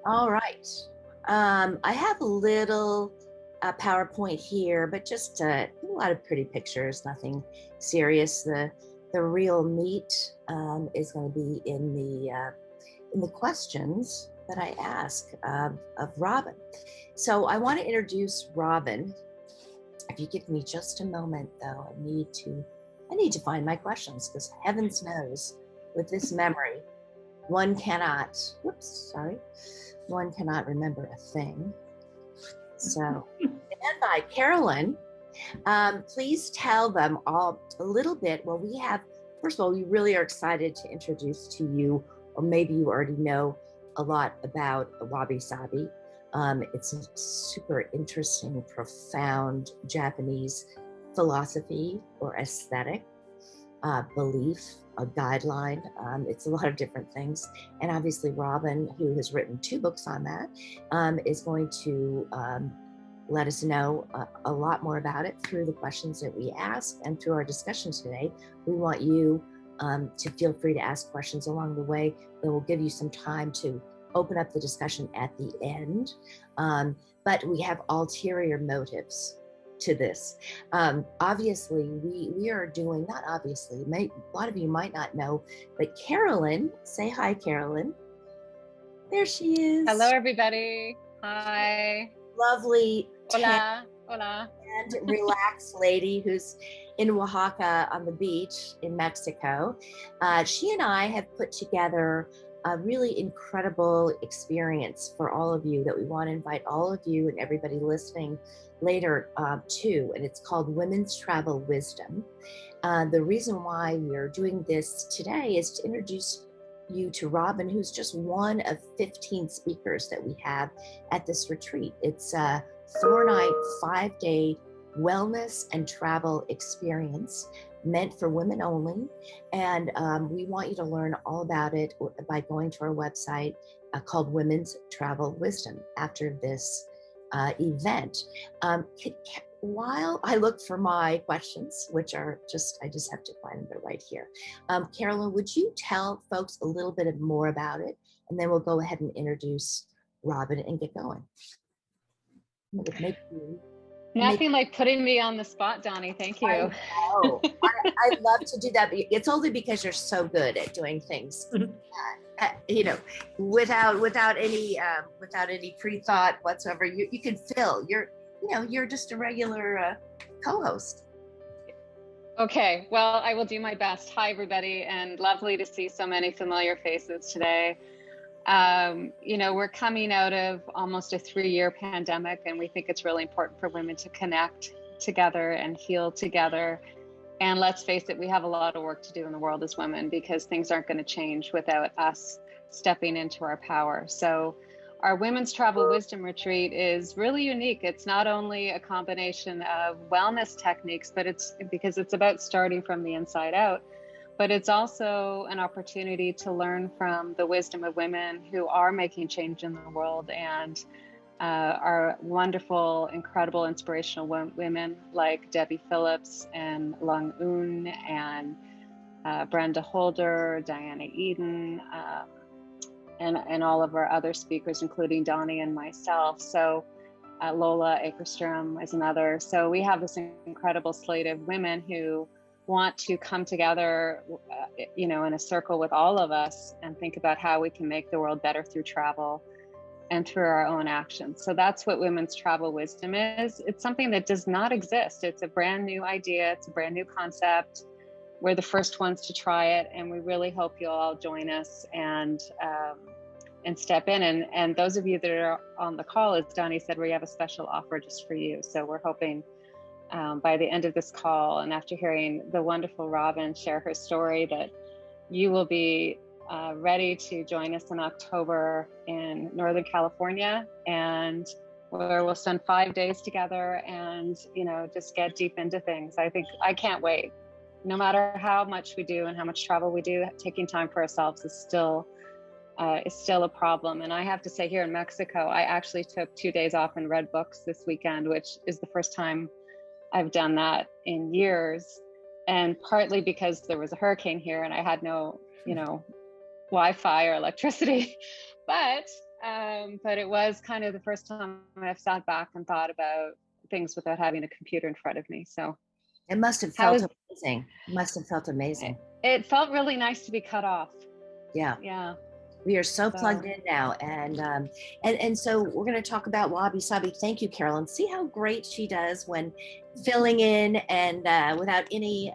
All right. I have a little PowerPoint here, but just a lot of pretty pictures, nothing serious. The real meat is going to be in the questions that I ask of Robyn. So I want to introduce Robyn. If you give me just a moment, though, I need to find my questions, because heavens knows, with this memory, one cannot remember a thing. So, stand by. Carolyn, please tell them all a little bit. Well, first of all, we really are excited to introduce to you, or maybe you already know a lot about Wabi-Sabi. It's a super interesting, profound Japanese philosophy or aesthetic, belief, a guideline. It's a lot of different things. And obviously Robyn, who has written 2 books on that, is going to let us know a lot more about it through the questions that we ask and through our discussion today. We want you to feel free to ask questions along the way. Then we'll give you some time to open up the discussion at the end. But we have ulterior motives to this. Obviously, we are doing, not obviously, a lot of you might not know, but Carolyn, say hi, Carolyn. There she is. Hello, everybody. Hi. Lovely, hola, hola. And relaxed lady who's in Oaxaca on the beach in Mexico. She and I have put together a really incredible experience for all of you that we want to invite all of you and everybody listening later to, and it's called Women's Travel Wisdom. The reason why we're doing this today is to introduce you to Robyn, who's just one of 15 speakers that we have at this retreat. It's a 4-night, 5-day wellness and travel experience meant for women only. And we want you to learn all about it by going to our website called Women's Travel Wisdom after this event. While I look for my questions, which are I just have to find them right here. Carolyn, would you tell folks a little bit more about it? And then we'll go ahead and introduce Robyn and get going. Nothing like putting me on the spot, Donnie. Thank you. I love to do that. But it's only because you're so good at doing things, without any pre-thought whatsoever. You can fill. You're just a regular co-host. Okay, well, I will do my best. Hi, everybody, and lovely to see so many familiar faces today. We're coming out of almost a 3-year pandemic, and we think it's really important for women to connect together and heal together. And let's face it, we have a lot of work to do in the world as women, because things aren't going to change without us stepping into our power. So our Women's Travel Wisdom Retreat is really unique. It's not only a combination of wellness techniques, but it's about starting from the inside out. But it's also an opportunity to learn from the wisdom of women who are making change in the world, and are wonderful, incredible, inspirational women like Debbie Phillips and Lung Un and Brenda Holder, Diana Eden, and all of our other speakers, including Donnie and myself. So Lola Akerstrom is another. So we have this incredible slate of women who want to come together, in a circle with all of us and think about how we can make the world better through travel and through our own actions. So that's what Women's Travel Wisdom is. It's something that does not exist. It's a brand new idea. It's a brand new concept. We're the first ones to try it, and we really hope you'll all join us and step in. And those of you that are on the call, as Donnie said, we have a special offer just for you. So we're hoping by the end of this call, and after hearing the wonderful Robyn share her story, that you will be ready to join us in October in Northern California, and where we'll spend 5 days together and just get deep into things. I can't wait. No matter how much we do and how much travel we do, taking time for ourselves is still a problem. And I have to say, here in Mexico, I actually took 2 days off and read books this weekend, which is the first time I've done that in years. And partly because there was a hurricane here and I had no, Wi-Fi or electricity. But but it was kind of the first time I've sat back and thought about things without having a computer in front of me. So it must have felt amazing. It must have felt amazing. It felt really nice to be cut off. Yeah. Yeah. We are so plugged in now, and so we're going to talk about Wabi-Sabi. Thank you, Carolyn. See how great she does when filling in and without any,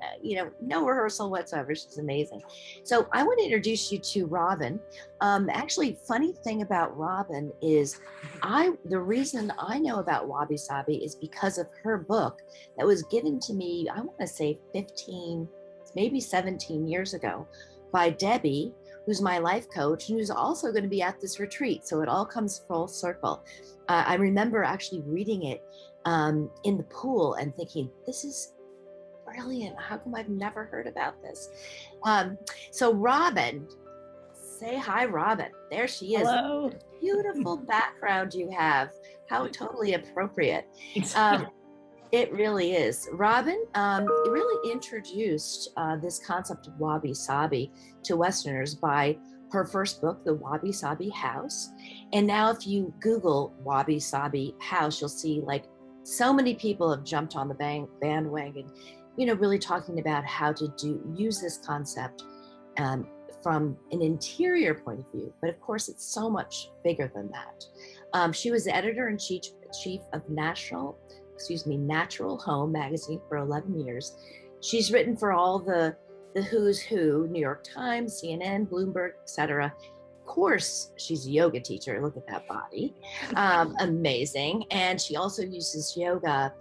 no rehearsal whatsoever. She's amazing. So I want to introduce you to Robyn. Actually, funny thing about Robyn is the reason I know about Wabi-Sabi is because of her book that was given to me, I want to say 15, maybe 17 years ago by Debbie, who's my life coach, and who's also going to be at this retreat. So it all comes full circle. I remember actually reading it in the pool and thinking, this is brilliant. How come I've never heard about this? So Robyn, say hi, Robyn. There she is. Hello. Beautiful background you have. How totally appropriate. It really is. Robyn really introduced this concept of Wabi-Sabi to Westerners by her first book, The Wabi-Sabi House. And now if you Google Wabi-Sabi House, you'll see like so many people have jumped on the bandwagon, really talking about how to use this concept from an interior point of view. But of course, it's so much bigger than that. She was the editor-in-chief of Natural Home magazine for 11 years. She's written for all the who's who, New York Times, CNN, Bloomberg, etc. Of course, she's a yoga teacher. Look at that body. Amazing. And she also uses yoga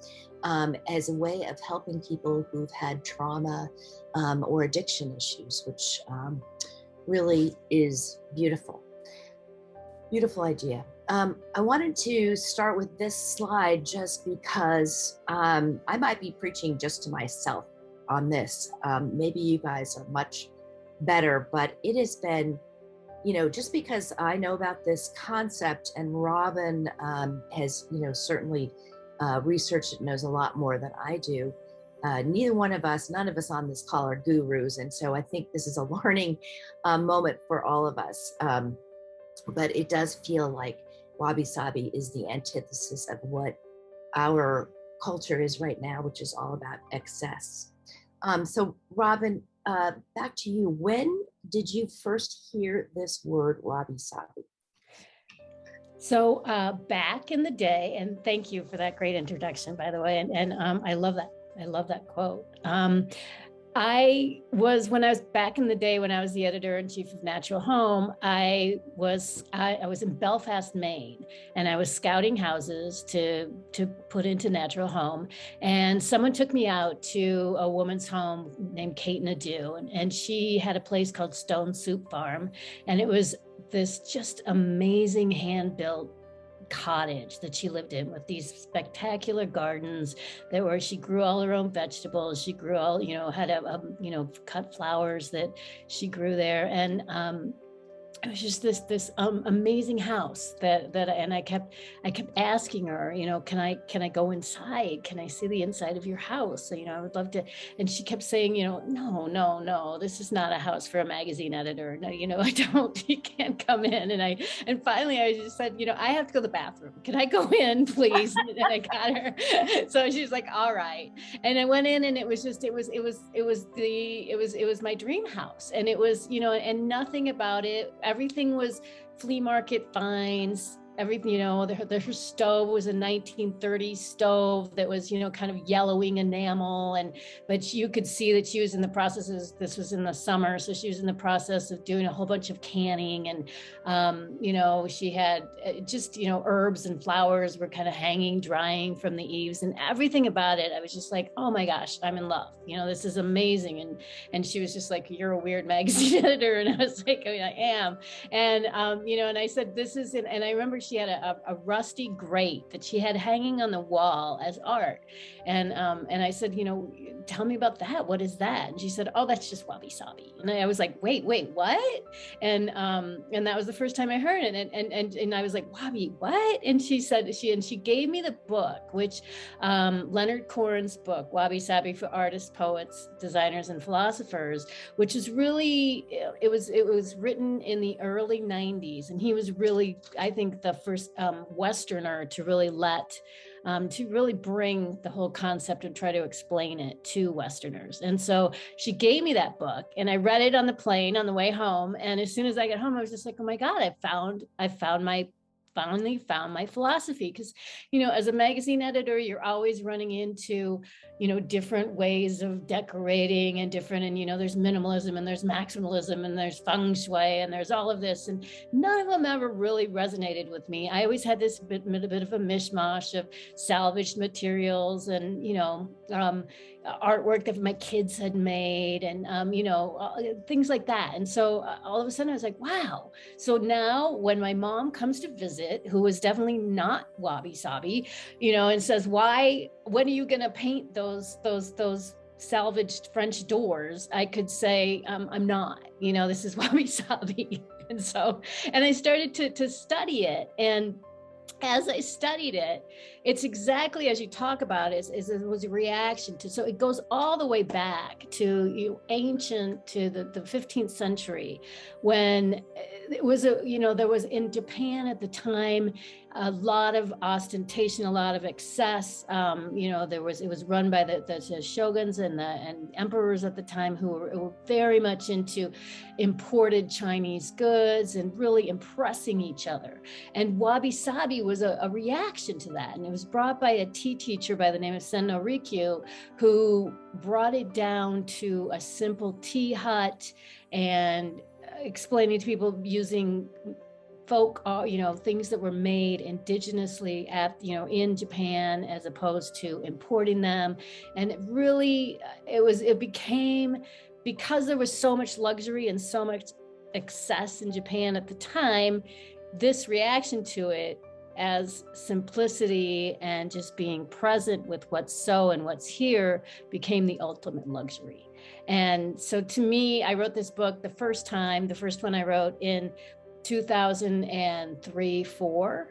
as a way of helping people who've had trauma or addiction issues, which really is beautiful. Beautiful idea. I wanted to start with this slide just because I might be preaching just to myself on this. Maybe you guys are much better, but it has been, just because I know about this concept and Robyn has, certainly researched it, knows a lot more than I do. None of us on this call are gurus. And so I think this is a learning moment for all of us. But it does feel like Wabi-Sabi is the antithesis of what our culture is right now, which is all about excess. So Robyn, back to you. When did you first hear this word Wabi-Sabi? So back in the day, and thank you for that great introduction, by the way, and I love that. I love that quote. When I was back in the day, when I was the editor-in-chief of Natural Home, I was in Belfast, Maine, and I was scouting houses to put into Natural Home. And someone took me out to a woman's home named Kate Nadeau, and she had a place called Stone Soup Farm. And it was this just amazing hand-built cottage that she lived in with these spectacular gardens where she grew all her own vegetables. She grew all, had cut flowers that she grew there. And it was just this amazing house and I kept asking her, can I go inside? Can I see the inside of your house? I would love to. And she kept saying, no, this is not a house for a magazine editor. No, I don't, you can't come in. And finally I just said, I have to go to the bathroom. Can I go in, please? And I got her. So she was like, all right. And I went in, and it was my dream house. And it was, and nothing about it. Everything was flea market finds. Everything, her stove was a 1930s stove that was, kind of yellowing enamel, but you could see that she was in the processes. This was in the summer, so she was in the process of doing a whole bunch of canning, and she had just, herbs and flowers were kind of hanging, drying from the eaves, and everything about it. I was just like, oh my gosh, I'm in love. This is amazing. And she was just like, you're a weird magazine editor, and I was like, I am. And and I said, this is it. And I remember she had a rusty grate that she had hanging on the wall as art. And I said, tell me about that. What is that? And she said, oh, that's just Wabi-Sabi. And I was like, wait, what? And that was the first time I heard it. And I was like, Wabi, what? And she said, she gave me the book, which Leonard Cohen's book, Wabi-Sabi for Artists, Poets, Designers, and Philosophers, which is really, it was written in the early 90s. And he was really, I think, the first Westerner to really bring the whole concept and try to explain it to Westerners. And so she gave me that book and I read it on the plane on the way home. And as soon as I got home, I was just like, oh my God, finally found my philosophy. Because, as a magazine editor, you're always running into, different ways of decorating and there's minimalism and there's maximalism and there's feng shui and there's all of this. And none of them ever really resonated with me. I always had this bit of a mishmash of salvaged materials and, artwork that my kids had made and, things like that. And so all of a sudden I was like, wow. So now when my mom comes to visit, who was definitely not Wabi-Sabi, and says, when are you going to paint those salvaged French doors? I could say, I'm not, this is Wabi-Sabi. And I started to study it. And as I studied it, it's exactly as you talk about it, it was a reaction to, so it goes all the way back to the 15th century when it was there was in Japan at the time, a lot of ostentation, a lot of excess. It was run by the shoguns and emperors at the time who were very much into imported Chinese goods and really impressing each other. And Wabi-Sabi was a reaction to that. And it was brought by a tea teacher by the name of Senno Rikyu, who brought it down to a simple tea hut and explaining to people using folk, things that were made indigenously in Japan, as opposed to importing them. And it became, because there was so much luxury and so much excess in Japan at the time, this reaction to it as simplicity and just being present with what's so and what's here became the ultimate luxury. And so to me, I wrote this book the first one I wrote in 2003-4,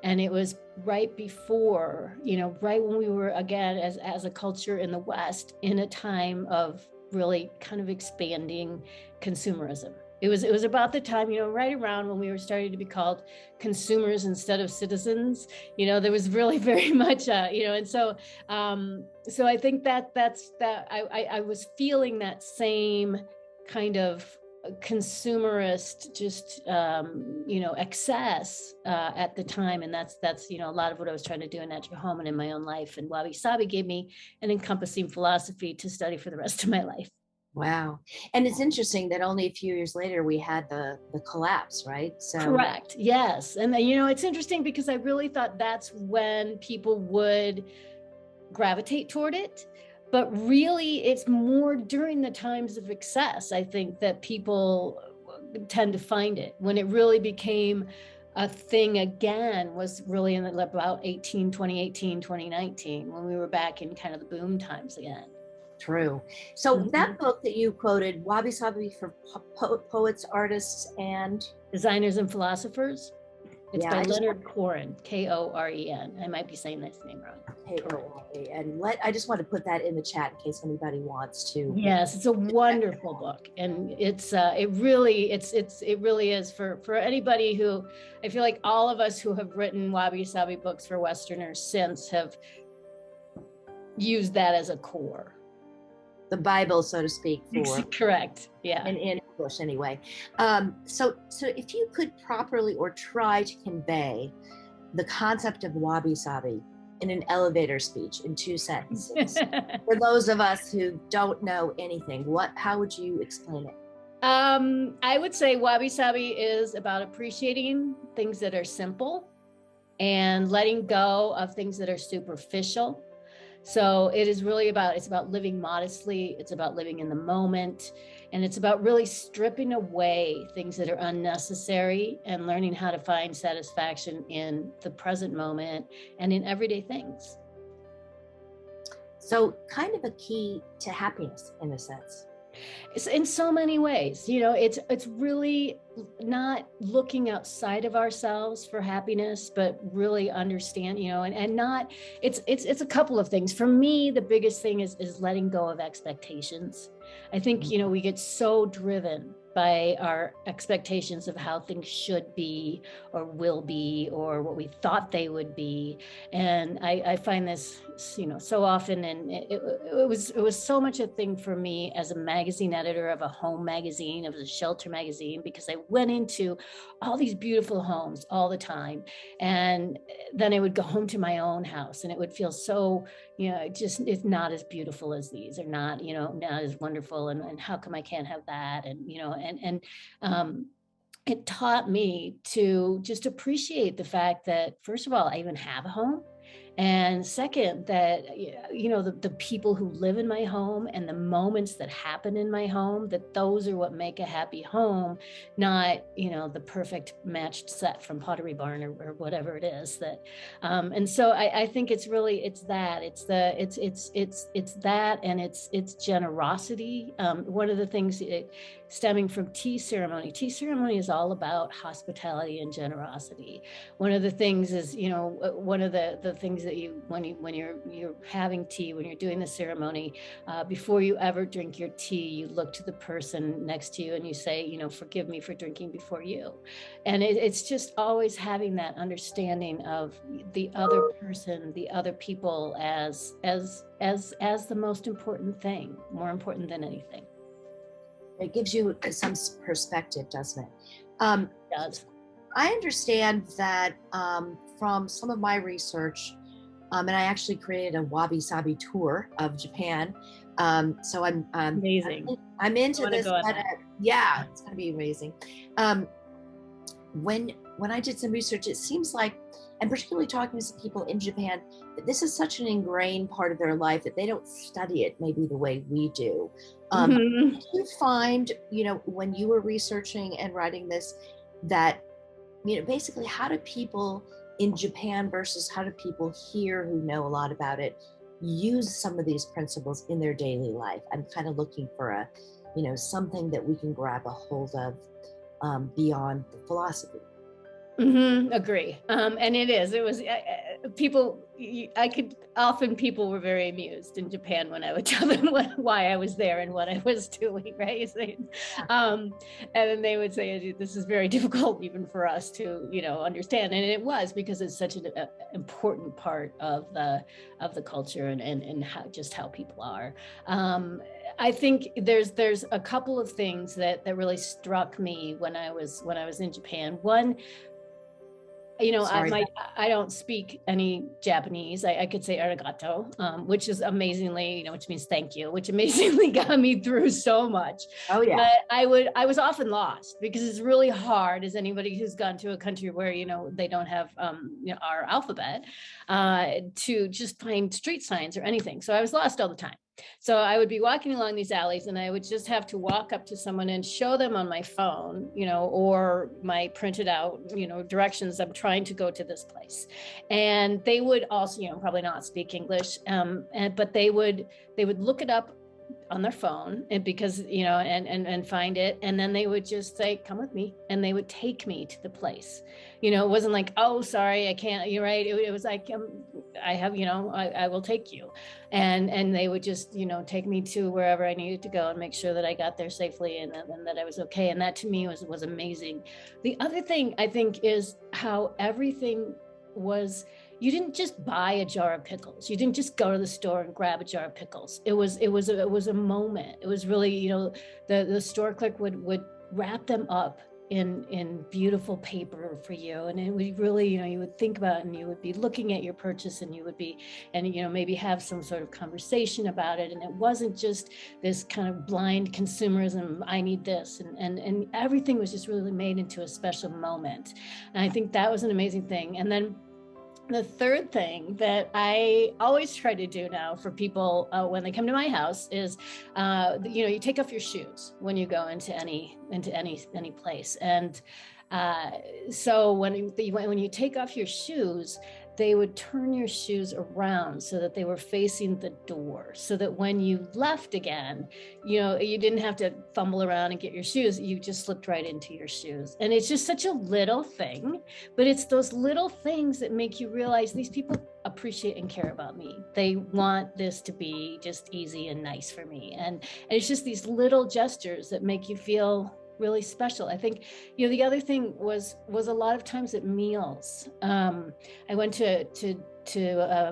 and it was right before, right when we were, again, as a culture in the West, in a time of really kind of expanding consumerism. It was about the time, right around when we were starting to be called consumers instead of citizens. There was really very much, and so I think that's I was feeling that same kind of consumerist, just excess at the time, and that's a lot of what I was trying to do in Natural Home and in my own life. And Wabi-Sabi gave me an encompassing philosophy to study for the rest of my life. Wow. And it's interesting that only a few years later we had the collapse, right? So correct. Yes. And it's interesting because I really thought that's when people would gravitate toward it. But really, it's more during the times of excess, I think, that people tend to find it. When it really became a thing again was really in about 2018, 2019, when we were back in kind of the boom times again. True. So that book that you quoted, Wabi-Sabi for Poets, Artists, and Designers and Philosophers. It's by Leonard Cohen, Koren. I might be saying this name wrong. And I just want to put that in the chat in case anybody wants to. Yes, it's a wonderful book, and it really is for anybody who, I feel like all of us who have written Wabi-Sabi books for Westerners since have used that as a core. The Bible, so to speak, for correct, yeah, in English anyway. So if you could properly or try to convey the concept of Wabi-Sabi in an elevator speech in 2 sentences, for those of us who don't know anything, how would you explain it? I would say Wabi-Sabi is about appreciating things that are simple and letting go of things that are superficial. So it is really it's about living modestly. It's about living in the moment. And it's about really stripping away things that are unnecessary and learning how to find satisfaction in the present moment and in everyday things. So kind of a key to happiness in a sense. It's in so many ways, it's really not looking outside of ourselves for happiness, but really understand, and not, it's a couple of things. For me, the biggest thing is letting go of expectations. I think, we get so driven by our expectations of how things should be or will be or what we thought they would be. And I find this, so often, and it was so much a thing for me as a magazine editor of a home magazine, of a shelter magazine, because I went into all these beautiful homes all the time. And then I would go home to my own house and it would feel so, just it's not as beautiful as these, or not, not as wonderful. And how come I can't have that? And, it taught me to just appreciate the fact that, first of all, I even have a home. And second, that, the people who live in my home and the moments that happen in my home, that those are what make a happy home, not, the perfect matched set from Pottery Barn or whatever it is that. And so I think it's really, it's that, it's that, and it's generosity. One of the things stemming from tea ceremony is all about hospitality and generosity. One of the things is, one of the things that when you're having tea, when you're doing the ceremony, before you ever drink your tea, you look to the person next to you and you say, forgive me for drinking before you. And it's just always having that understanding of the other person, the other people as the most important thing, more important than anything. It gives you some perspective, doesn't it? It does. I understand that from some of my research, and I actually created a Wabi-Sabi tour of Japan. So I'm amazing. I'm into this. Yeah, it's going to be amazing. When I did some research, it seems like, and particularly talking to some people in Japan, that this is such an ingrained part of their life that they don't study it maybe the way we do. Did you find, when you were researching and writing this, that, basically how do people in Japan versus how do people here who know a lot about it use some of these principles in their daily life? I'm kind of looking for something that we can grab a hold of beyond the philosophy. Agree. And it was people, people were very amused in Japan when I would tell them why I was there and what I was doing, right? And then they would say, this is very difficult even for us to, understand. And it was, because it's such an important part of the culture and how people are. I think there's a couple of things that really struck me when I was in Japan. One, I don't speak any Japanese. I could say arigato, which is amazingly, which means thank you, which amazingly got me through so much. Oh yeah. But I was often lost because it's really hard, as anybody who's gone to a country where, they don't have, our alphabet, to just find street signs or anything. So I was lost all the time. So I would be walking along these alleys and I would just have to walk up to someone and show them on my phone, or my printed out, directions. I'm trying to go to this place. And they would also, probably not speak English, but they would look it up on their phone, and because, and find it. And then they would just say, come with me. And they would take me to the place. It wasn't like, oh, sorry, I can't, you're right. It was like, I have, I will take you. And they would just, take me to wherever I needed to go and make sure that I got there safely and that I was okay. And that to me was amazing. The other thing I think is how everything was. You didn't just buy a jar of pickles. You didn't just go to the store and grab a jar of pickles. It was a moment. It was really, the store clerk would wrap them up in beautiful paper for you. And it would really, you would think about it and you would be looking at your purchase and you would be, and, maybe have some sort of conversation about it. And it wasn't just this kind of blind consumerism, I need this. And everything was just really made into a special moment. And I think that was an amazing thing. And then The third thing that I always try to do now for people when they come to my house is, you take off your shoes when you go into any place. And so when you take off your shoes, they would turn your shoes around so that they were facing the door, so that when you left again, you didn't have to fumble around and get your shoes. You just slipped right into your shoes. And it's just such a little thing, but it's those little things that make you realize these people appreciate and care about me. They want this to be just easy and nice for me. And it's just these little gestures that make you feel really special. I think, the other thing was a lot of times at meals. I went to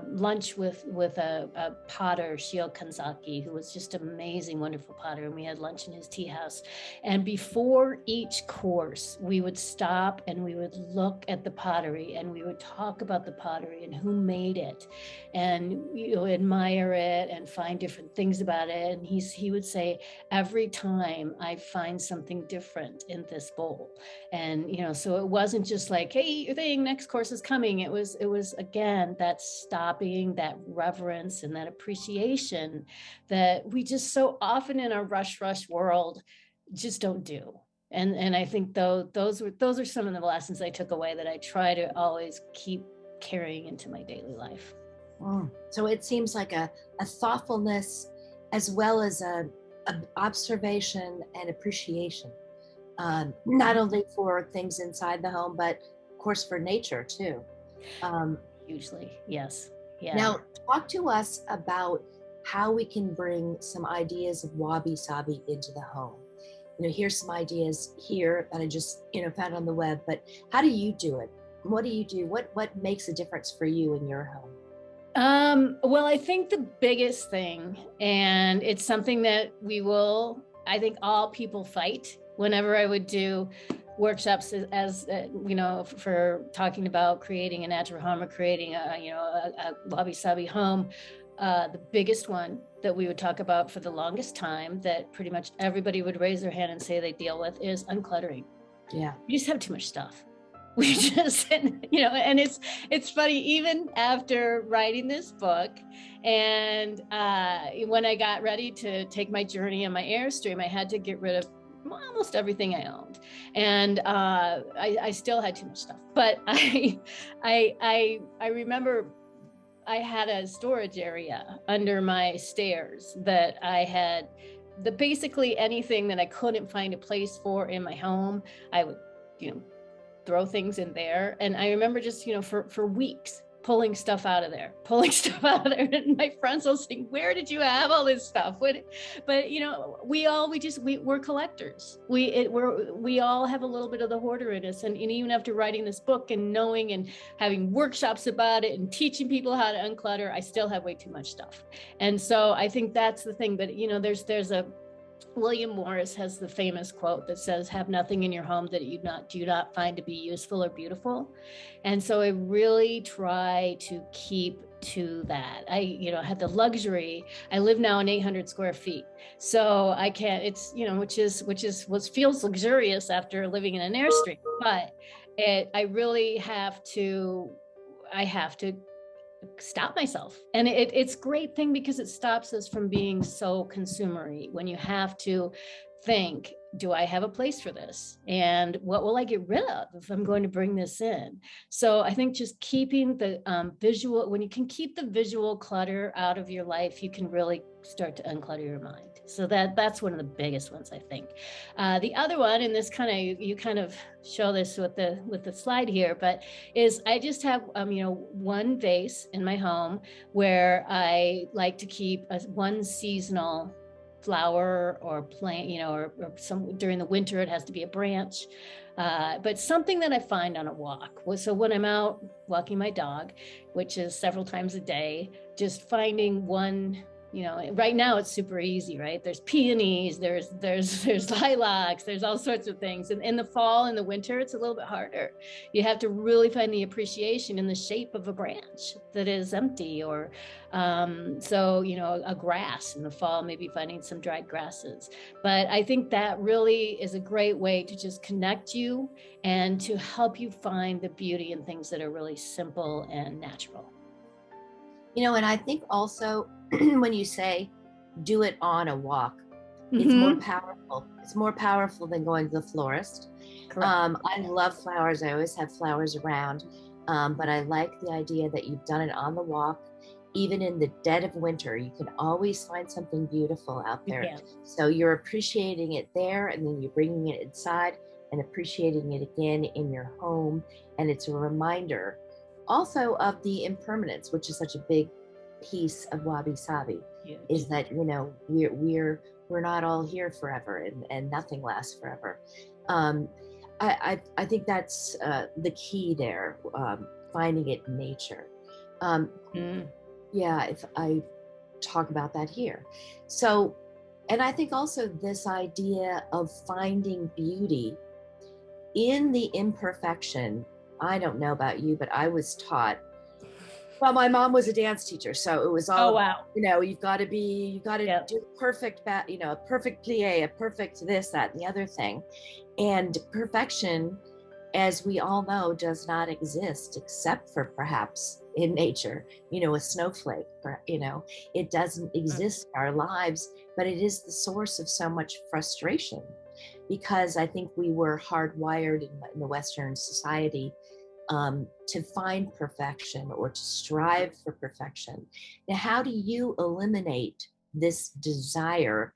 lunch with a potter, Shio Kanzaki, who was just amazing, wonderful potter. And we had lunch in his tea house. And before each course, we would stop and we would look at the pottery and we would talk about the pottery and who made it and, admire it and find different things about it. And he would say, every time I find something different in this bowl. And, so it wasn't just like, hey, next course is coming. It was again, that stopping, that reverence, and that appreciation that we just so often in our rush world just don't do. And I think those are some of the lessons I took away that I try to always keep carrying into my daily life. So it seems like a thoughtfulness as well as a observation and appreciation, not only for things inside the home, but of course for nature too. Hugely, yes. Yeah. Now, talk to us about how we can bring some ideas of Wabi-Sabi into the home. Here's some ideas here that I just, found on the web, but how do you do it? What do you do? What makes a difference for you in your home? Well, I think the biggest thing, and it's something that I think all people fight whenever I would do workshops as for talking about creating a natural home or creating a Wabi-Sabi home. The biggest one that we would talk about for the longest time that pretty much everybody would raise their hand and say they deal with is uncluttering. Yeah. We just have too much stuff. We just, and it's funny, even after writing this book and when I got ready to take my journey on my Airstream, I had to get rid of almost everything I owned. And I still had too much stuff. But I remember I had a storage area under my stairs that I had basically anything that I couldn't find a place for in my home, I would, throw things in there. And I remember just, for weeks pulling stuff out of there. And my friends will say, where did you have all this stuff? But we're collectors. We all have a little bit of the hoarder in us. And even after writing this book and knowing and having workshops about it and teaching people how to unclutter, I still have way too much stuff. And so I think that's the thing. But, there's a William Morris has the famous quote that says, have nothing in your home that you do not find to be useful or beautiful. And so I really try to keep to that. I had the luxury. I live now in 800 square feet. So I can't, it's, which is what feels luxurious after living in an Airstream, but I really have to stop myself. And it's a great thing because it stops us from being so consumery when you have to think, do I have a place for this? And what will I get rid of if I'm going to bring this in? So I think just keeping the visual, when you can keep the visual clutter out of your life, you can really start to unclutter your mind. So that's one of the biggest ones, I think. The other one, and this you kind of show this with the slide here, but is I just have one vase in my home where I like to keep one seasonal flower or plant, or some during the winter it has to be a branch, but something that I find on a walk. So when I'm out walking my dog, which is several times a day, just finding one You know, right now it's super easy, right? There's peonies, there's lilacs, there's all sorts of things. And in the fall and the winter, it's a little bit harder. You have to really find the appreciation in the shape of a branch that is empty, or so, you know, a grass in the fall, maybe finding some dried grasses. But I think that really is a great way to just connect you and to help you find the beauty in things that are really simple and natural. You know, and I think also when you say do it on a walk, it's more powerful. It's more powerful than going to the florist. I love flowers. I always have flowers around. But I like the idea that you've done it on the walk. Even in the dead of winter, you can always find something beautiful out there. Yeah. So you're appreciating it there, and then you're bringing it inside and appreciating it again in your home. And it's a reminder also of the impermanence, which is such a big piece of Wabi-Sabi, is that, you know, we're not all here forever, and nothing lasts forever. I think that's the key there, finding it in nature. Yeah, if I talk about that here. So, and I think also this idea of finding beauty in the imperfection. I don't know about you, but I was taught, well, my mom was a dance teacher, so it was all, you know, you've got to do perfect, you know, a perfect plie, a perfect this, that, and the other thing. And perfection, as we all know, does not exist except for perhaps in nature, you know, a snowflake, you know, it doesn't exist in our lives, but it is the source of so much frustration, because I think we were hardwired in the Western society to find perfection or to strive for perfection. Now, how do you eliminate this desire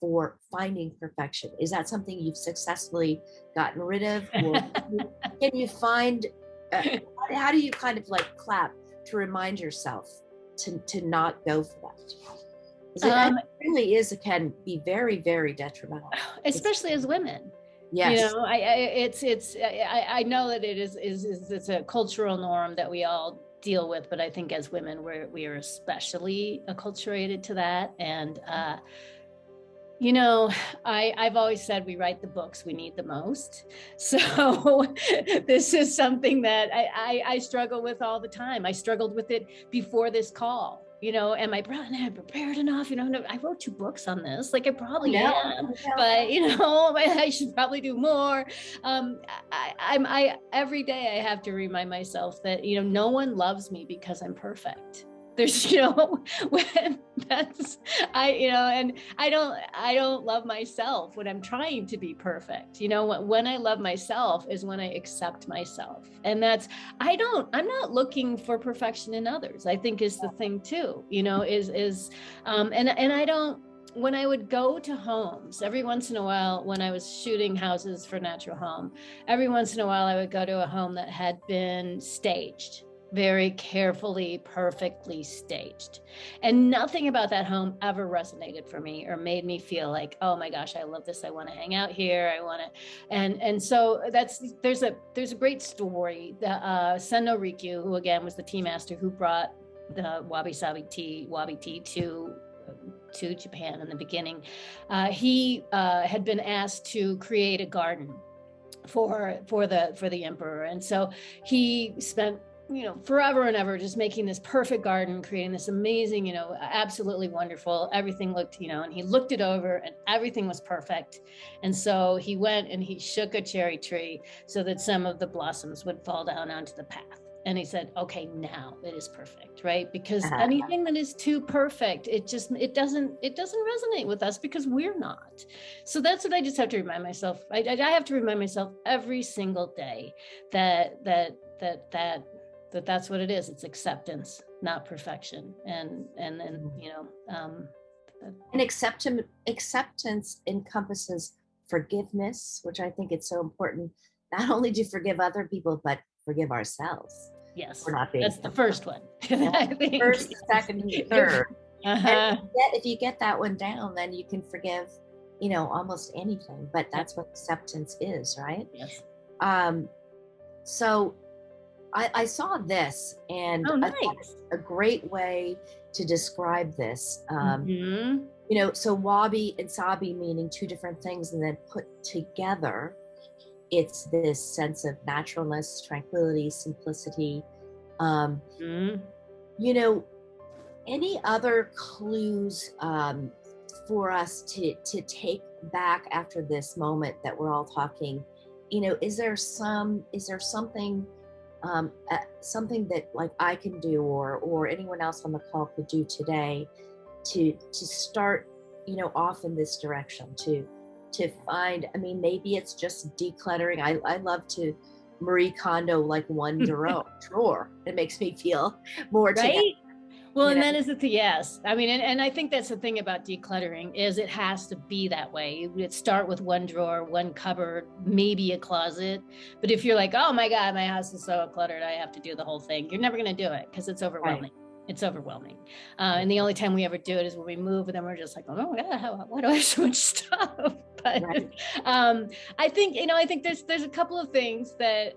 for finding perfection? Is that something you've successfully gotten rid of? Or can you find, how do you kind of like clap to remind yourself to not go for that? It really is, it can be very, very detrimental. Especially as women. Yes. You know, I know that it's a cultural norm that we all deal with, but I think as women, we are especially acculturated to that. And, you know, I've always said we write the books we need the most. So this is something that I struggle with all the time. I struggled with it before this call. You know, am I prepared enough? You know, I wrote 2 books on this. Like I probably am, but you know, I should probably do more. I every day I have to remind myself that, you know, no one loves me because I'm perfect. There's, you know, when that's, you know, and I don't love myself when I'm trying to be perfect. You know, when I love myself is when I accept myself. And that's, I'm not looking for perfection in others, I think is the thing too, you know, and I don't, when I would go to homes, every once in a while, when I was shooting houses for Natural Home, every once in a while I would go to a home that had been staged, very carefully, perfectly staged. And nothing about that home ever resonated for me or made me feel like, oh my gosh, I love this. I want to hang out here. I want to, and so there's a great story. Sendo Rikyu, who again was the tea master who brought the Wabi-Sabi tea, Wabi tea to Japan in the beginning. He had been asked to create a garden for the emperor. And so he spent, you know, forever and ever just making this perfect garden, creating this amazing, you know, absolutely wonderful. Everything looked, you know, and he looked it over and everything was perfect. And so he went and he shook a cherry tree so that some of the blossoms would fall down onto the path. And he said, okay, now it is perfect, right? Because anything that is too perfect, it doesn't resonate with us because we're not. So that's what I just have to remind myself. I have to remind myself every single day that's what it is. It's acceptance, not perfection. And you know, and acceptance encompasses forgiveness, which I think it's so important. Not only to forgive other people, but forgive ourselves. Yes, for not being that's the first one. I think. First, the second, and the third. And if you get that one down, then you can forgive, you know, almost anything. But that's what acceptance is, right? Yes. So I saw this, and Oh, I thought nice. it's a great way to describe this. Mm-hmm. You know, so wabi and sabi meaning two different things, and then put together, it's this sense of naturalness, tranquility, simplicity. Mm-hmm. You know, any other clues for us to take back after this moment that we're all talking? You know, is there something something that like I can do, or anyone else on the call could do today to start, you know, off in this direction, to find, I mean, maybe it's just decluttering. I love to Marie Kondo like one drawer. It makes me feel more together, Right? Well, you and know. that is the yes. I mean, and I think that's the thing about decluttering is it has to be that way. It start with one drawer, one cupboard, maybe a closet. But if you're like, oh my God, my house is so cluttered, I have to do the whole thing. You're never going to do it because it's overwhelming. It's overwhelming. And the only time we ever do it is when we move, and then we're just like, oh my God, why do I have so much stuff? But I think, you know, I think there's a couple of things that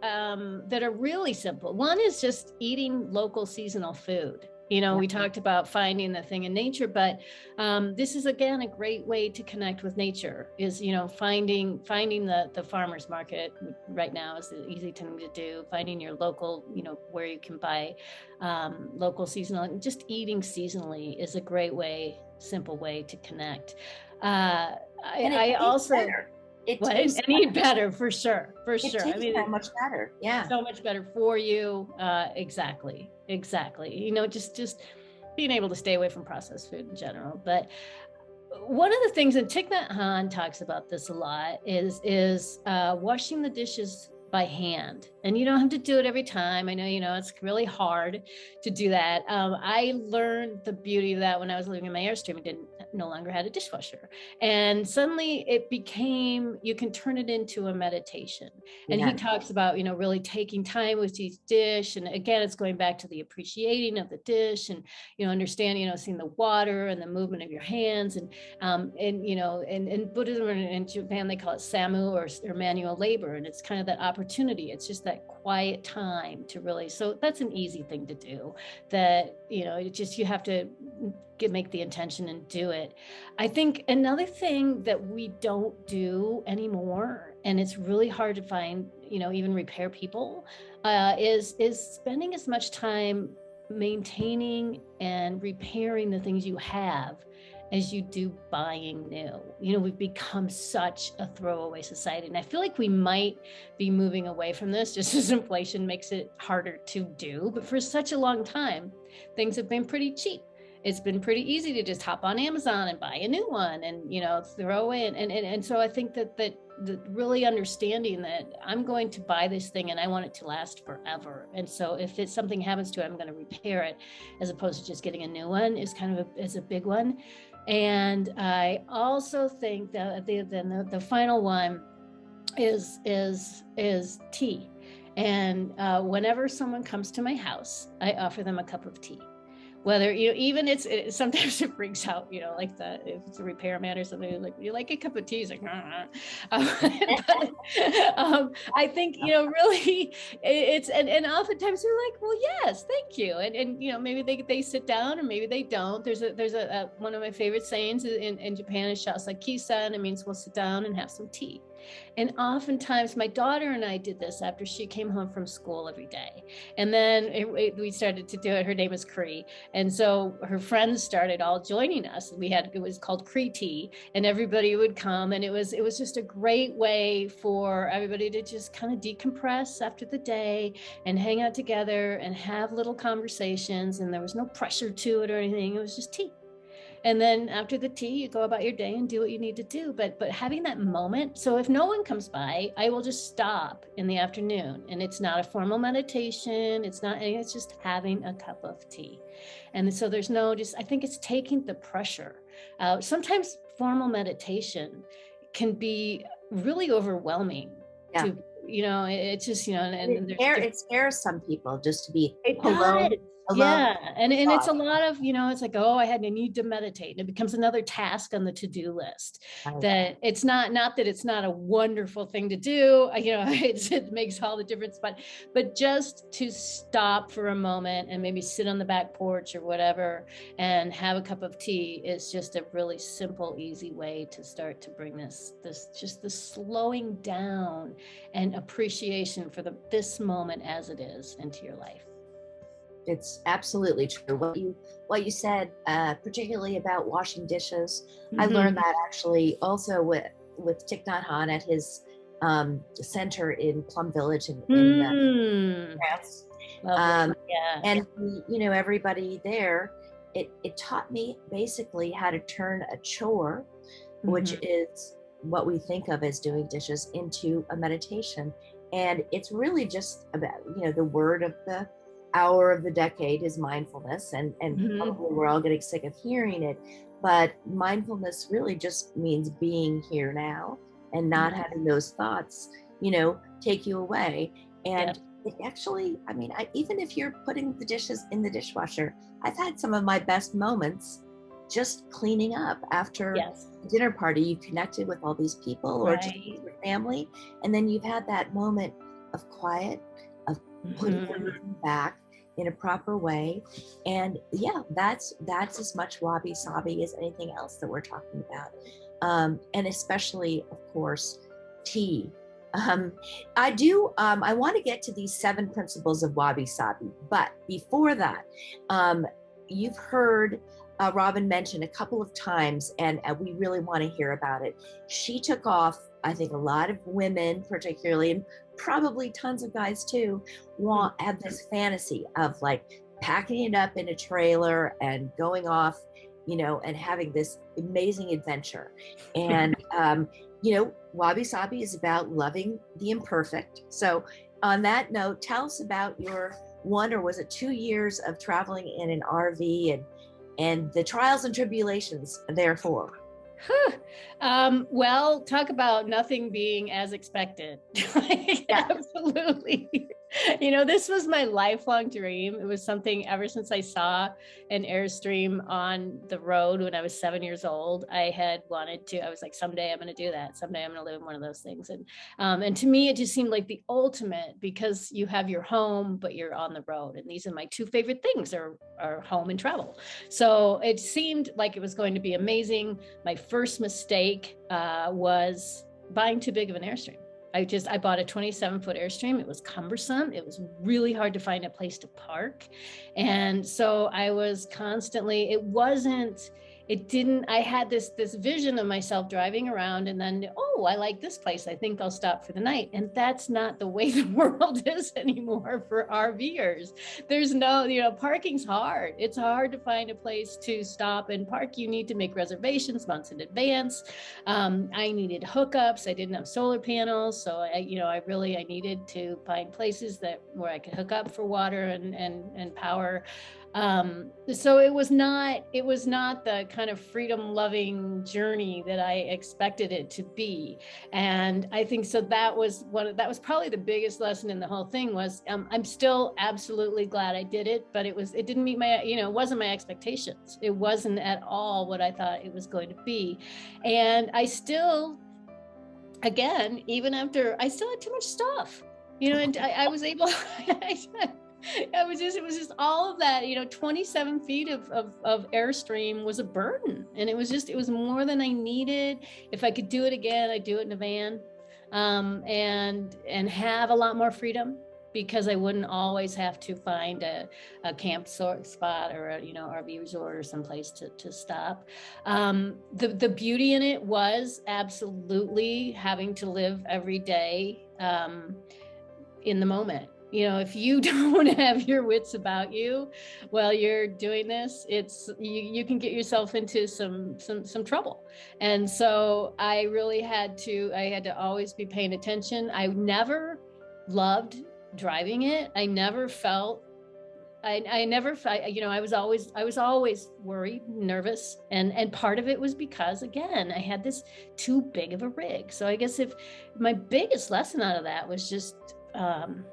that are really simple. One is just eating local seasonal food. You know, we talked about finding the thing in nature, but this is, again, a great way to connect with nature is, you know, finding the farmer's market right now is the easy thing to do. Finding your local, you know, where you can buy local seasonal, and just eating seasonally is a great way, simple way to connect. I also... better. It What? tastes And eat better, for sure. For sure. I mean, so much better. Yeah. So much better for you. Exactly. You know, just being able to stay away from processed food in general. But one of the things, and Thich Nhat Hanh talks about this a lot, is washing the dishes by hand. And you don't have to do it every time. I know, you know, it's really hard to do that. I learned the beauty of that when I was living in my Airstream and no longer had a dishwasher. And suddenly it became, you can turn it into a meditation. And he talks about, you know, really taking time with each dish. And again, it's going back to the appreciating of the dish and, you know, understanding, you know, seeing the water and the movement of your hands. And you know, in Buddhism and in Japan, they call it samu or manual labor. And it's kind of that opportunity. It's just that quiet time to really, so that's an easy thing to do, that, you know, it just, you have to make the intention and do it. I think another thing that we don't do anymore, and it's really hard to find, you know, even repair people, is spending as much time maintaining and repairing the things you have as you do buying new. You know, we've become such a throwaway society. And I feel like we might be moving away from this just as inflation makes it harder to do. But for such a long time, things have been pretty cheap. It's been pretty easy to just hop on Amazon and buy a new one and, you know, throw away. And so I think that really understanding that I'm going to buy this thing and I want it to last forever. And so if it's something happens to it, I'm going to repair it, as opposed to just getting a new one, is kind of is a big one. And I also think that the final one is tea. And whenever someone comes to my house, I offer them a cup of tea. Whether, you know, even sometimes it freaks out, you know, like if it's a repairman or something, like, you like a cup of tea? It's like, but, I think, you know, really it's, and oftentimes they're like, well, yes, thank you. And, you know, maybe they sit down or maybe they don't. There's a one of my favorite sayings in Japan is shasakisa, and it means we'll sit down and have some tea. And oftentimes my daughter and I did this after she came home from school every day. And then we started to do it. Her name is Cree. And so her friends started all joining us. It was called Cree Tea, and everybody would come. And it was just a great way for everybody to just kind of decompress after the day and hang out together and have little conversations. And there was no pressure to it or anything. It was just tea. And then after the tea, you go about your day and do what you need to do. But having that moment. So if no one comes by, I will just stop in the afternoon, and it's not a formal meditation. It's just having a cup of tea. And so there's I think it's taking the pressure. Sometimes formal meditation can be really overwhelming. Yeah. You know, it's just, you know, it scares some people just to be alone with Yeah. And it's a lot of, it's like, oh, I need to meditate. And it becomes another task on the to-do list that it's not that it's not a wonderful thing to do. It makes all the difference, but just to stop for a moment and maybe sit on the back porch or whatever and have a cup of tea is just a really simple, easy way to start to bring this slowing down and appreciation for this moment as it is into your life. It's absolutely true. What you said, particularly about washing dishes. I learned that actually also with Thich Nhat Hanh at his center in Plum Village in France. And everybody there, it taught me basically how to turn a chore, which is what we think of as doing dishes, into a meditation. And it's really just about, the word of the hour of the decade is mindfulness, and probably we're all getting sick of hearing it, but mindfulness really just means being here now and not having those thoughts take you away. And it actually, even if you're putting the dishes in the dishwasher, I've had some of my best moments just cleaning up after a dinner party. You connected with all these people or just with your family, and then you've had that moment of quiet, of putting everything back in a proper way. And that's as much Wabi-Sabi as anything else that we're talking about. And especially, of course, tea. I want to get to these 7 principles of Wabi-Sabi, but before that, you've heard Robyn mention a couple of times, and we really want to hear about it. She took off, I think a lot of women particularly, and probably tons of guys too, have this fantasy of like packing it up in a trailer and going off, and having this amazing adventure. And, Wabi-Sabi is about loving the imperfect. So on that note, tell us about your 1 or was it 2 years of traveling in an RV and the trials and tribulations therefore. Well, talk about nothing being as expected. Absolutely. This was my lifelong dream. It was something ever since I saw an Airstream on the road when I was 7 years old. I had wanted to, I was like, someday I'm going to do that. Someday I'm going to live in one of those things. And to me, it just seemed like the ultimate, because you have your home, but you're on the road. And these are my 2 favorite things are home and travel. So it seemed like it was going to be amazing. My first mistake was buying too big of an Airstream. I bought a 27-foot Airstream. It was cumbersome. It was really hard to find a place to park. And so I was constantly, I had this vision of myself driving around and then, I like this place. I think I'll stop for the night. And that's not the way the world is anymore for RVers. There's no, parking's hard. It's hard to find a place to stop and park. You need to make reservations months in advance. I needed hookups. I didn't have solar panels. So I needed to find places where I could hook up for water and power. So it was not the kind of freedom loving journey that I expected it to be. And I think so that was probably the biggest lesson in the whole thing was, I'm still absolutely glad I did it, but it didn't meet my, it wasn't my expectations. It wasn't at all what I thought it was going to be. And I still, again, even after, I still had too much stuff, and I was able, it was just all of that, 27 feet of Airstream was a burden. And it was more than I needed. If I could do it again, I'd do it in a van, and have a lot more freedom, because I wouldn't always have to find a camp spot or a, RV resort or someplace to stop. The beauty in it was absolutely having to live every day, in the moment. If you don't have your wits about you while you're doing this, you can get yourself into some trouble. And so I had to always be paying attention. I never loved driving it. I never felt, I was always worried, nervous. And part of it was because, again, I had this too big of a rig. So I guess if my biggest lesson out of that was just,